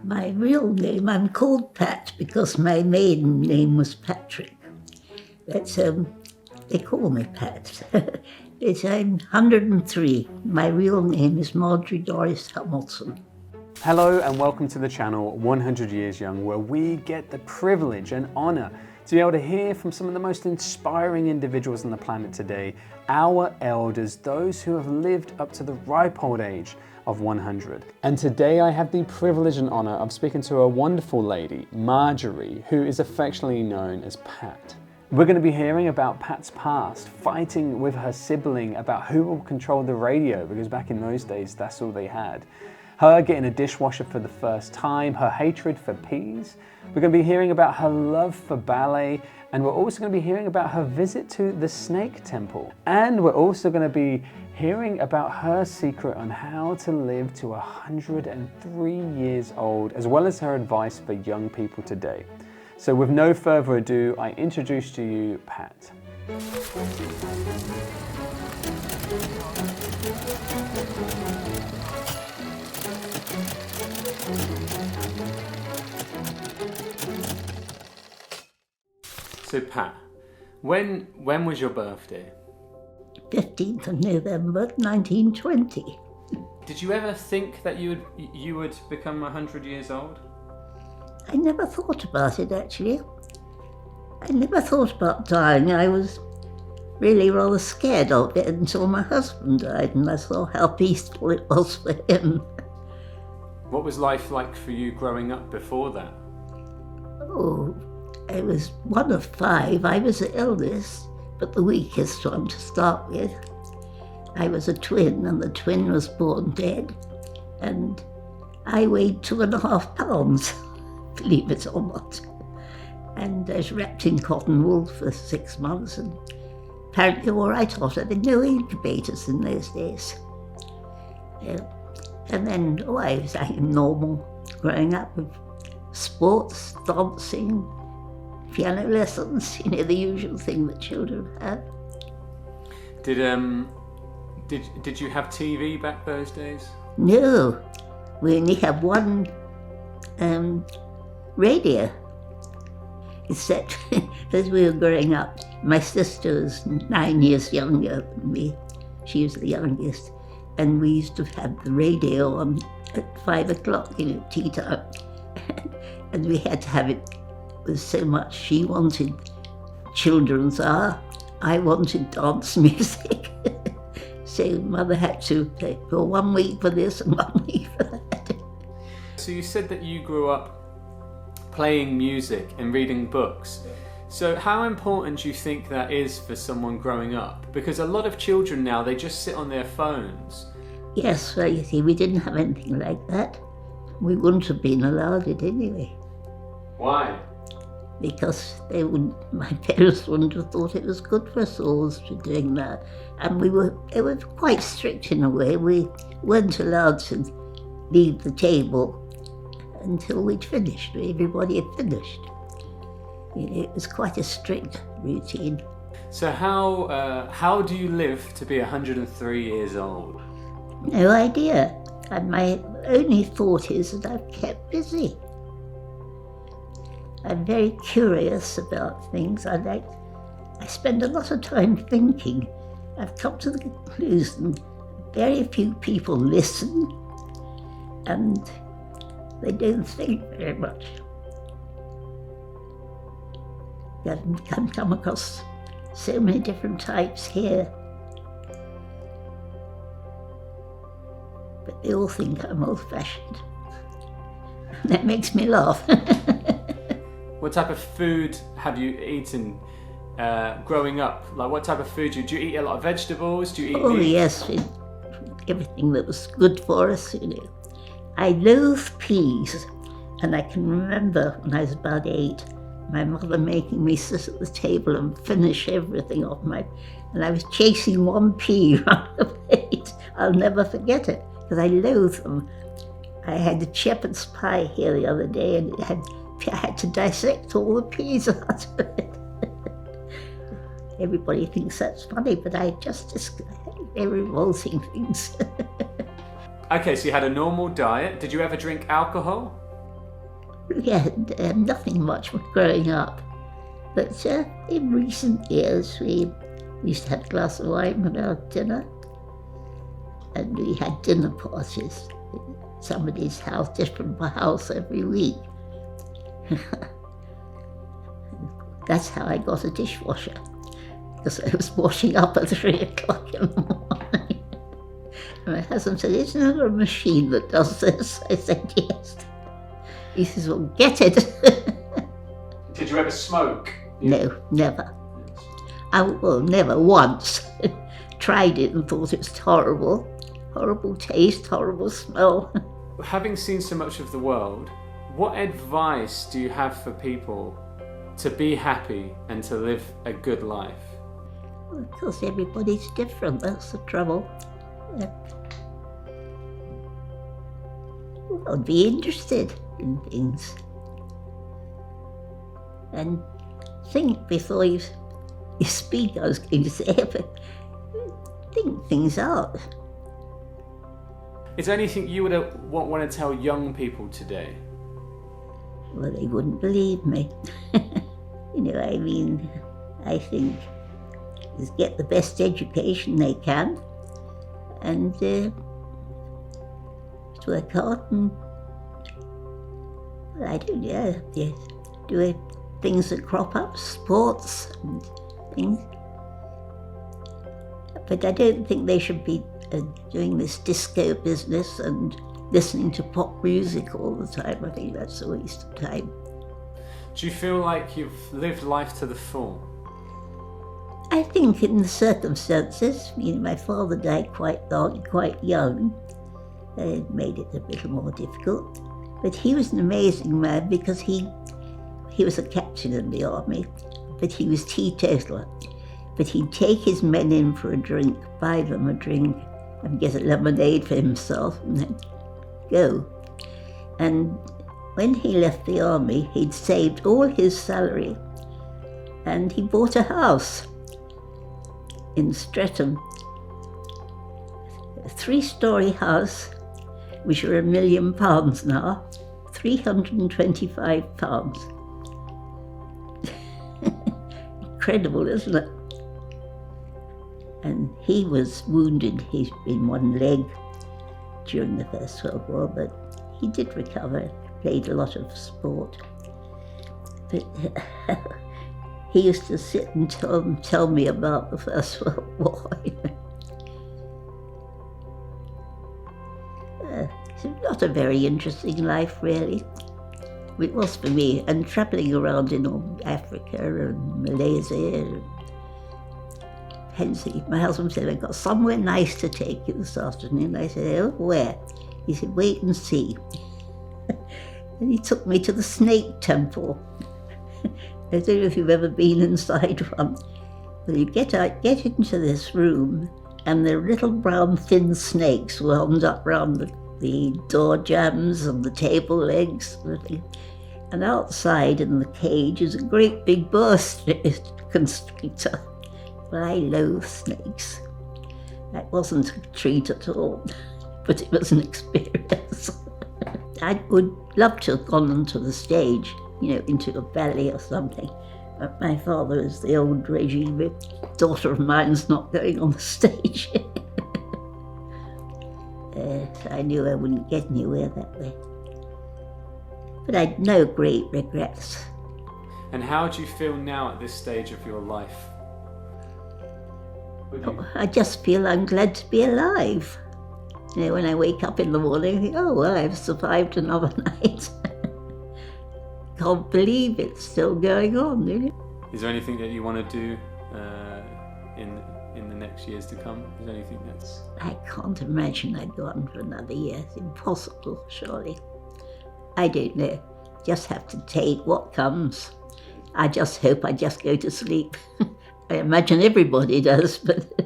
My real name, I'm called Pat because my maiden name was Patrick. But they call me Pat. I'm 103. My real name is Marjorie Doris Hamilton. Hello and welcome to the channel 100 Years Young, where we get the privilege and honour to be able to hear from some of the most inspiring individuals on the planet today, our elders, those who have lived up to the ripe old age of 100. And today I have the privilege and honour of speaking to a wonderful lady, Marjorie, who is affectionately known as Pat. We're going to be hearing about Pat's past, fighting with her sibling about who will control the radio, because back in those days that's all they had. Her getting a dishwasher for the first time, her hatred for peas. We're going to be hearing about her love for ballet, and we're also going to be hearing about her visit to the Snake Temple. And we're also going to be hearing about her secret on how to live to 103 years old, as well as her advice for young people today. So with no further ado, I introduce to you Pat. So Pat, when was your birthday? 15th of November 1920. Did you ever think that you would become 100 years old? I never thought about it, actually. I never thought about dying. I was really rather scared of it until my husband died, and I saw how peaceful it was for him. What was life like for you growing up before that? Oh, I was one of 5. I was the eldest, but the weakest one to start with. I was a twin, and the twin was born dead, and I weighed 2.5 pounds, believe it or not. And I was wrapped in cotton wool for 6 months, and apparently all right after. There were no incubators in those days. And then, I was normal growing up with sports, dancing, piano lessons, the usual thing that children have. Did you have TV back those days? No, we only had one radio. Except as we were growing up, my sister was 9 years younger than me. She was the youngest, and we used to have the radio on at 5 o'clock, tea time, and we had to have it. Was so much. She wanted children's hour, I wanted dance music. So Mother had to play for 1 week for this and 1 week for that. So you said that you grew up playing music and reading books. So how important do you think that is for someone growing up? Because a lot of children now, they just sit on their phones. Yes, well, you see, we didn't have anything like that. We wouldn't have been allowed it anyway. Why? Because my parents wouldn't have thought it was good for us all to be doing that. And it was quite strict in a way. We weren't allowed to leave the table until we'd finished. Everybody had finished. It was quite a strict routine. So how do you live to be 103 years old? No idea. And my only thought is that I've kept busy. I'm very curious about things. I spend a lot of time thinking. I've come to the conclusion very few people listen, and they don't think very much. You can come across so many different types here, but they all think I'm old-fashioned. And that makes me laugh. What type of food have you eaten growing up? Like, what type of food do you eat? A lot of vegetables? Do you eat meat? Yes, everything that was good for us, I loathe peas, and I can remember when I was about 8, my mother making me sit at the table and finish everything off and I was chasing one pea around the plate. I'll never forget it, because I loathe them. I had a shepherd's pie here the other day, and I had to dissect all the peas out of it. Everybody thinks that's funny, but I just they're revolting things. Okay, so you had a normal diet. Did you ever drink alcohol? We had nothing much growing up. But in recent years, we used to have a glass of wine with our dinner. And we had dinner parties at somebody's house, different house every week. That's how I got a dishwasher, because I was washing up at 3 o'clock in the morning. And my husband said, "Isn't there a machine that does this?" I said, "Yes." He says, "Well, get it." Did you ever smoke? No, never. Never once. Tried it and thought it was horrible. Horrible taste, horrible smell. Having seen so much of the world, what advice do you have for people to be happy and to live a good life? Well, of course, everybody's different. That's the trouble. Well, be interested in things. And think before you speak, I was going to say, but think things out. Is there anything you would want to tell young people today? Well, they wouldn't believe me. I think is get the best education they can and work hard and, well, I don't know, do things that crop up, sports and things. But I don't think they should be doing this disco business and listening to pop music all the time. I think that's a waste of time. Do you feel like you've lived life to the full? I think in the circumstances, my father died quite young. It made it a little more difficult. But he was an amazing man because he was a captain in the army, but he was teetotaler. But he'd take his men in for a drink, buy them a drink, and get a lemonade for himself, and then go. And when he left the army, he'd saved all his salary, and he bought a house in Streatham, a 3-story house, which are £1 million now, £325. Incredible, isn't it? And he was wounded in one leg during the First World War, but he did recover, played a lot of sport. But he used to sit and tell me about the First World War. It's not a very interesting life, really. It was for me, and travelling around in Africa and Malaysia and Pensy. My husband said, "I've got somewhere nice to take you this afternoon." I said, "Oh, where?" He said, "Wait and see." And he took me to the snake temple. I don't know if you've ever been inside one. Well, you get into this room, and there are little brown thin snakes wound up round the door jambs and the table legs. And outside in the cage is a great big boa constrictor. Well, I loathe snakes. That wasn't a treat at all, but it was an experience. I would love to have gone onto the stage, into a ballet or something. But my father is the old regime. A daughter of mine's not going on the stage. So I knew I wouldn't get anywhere that way. But I'd no great regrets. And how do you feel now at this stage of your life? I just feel I'm glad to be alive. When I wake up in the morning, I think, oh, well, I've survived another night. Can't believe it's still going on, Is there anything that you want to do in the next years to come? Is there anything that's... I can't imagine I'd go on for another year. It's impossible, surely. I don't know. Just have to take what comes. I just hope I just go to sleep. I imagine everybody does, but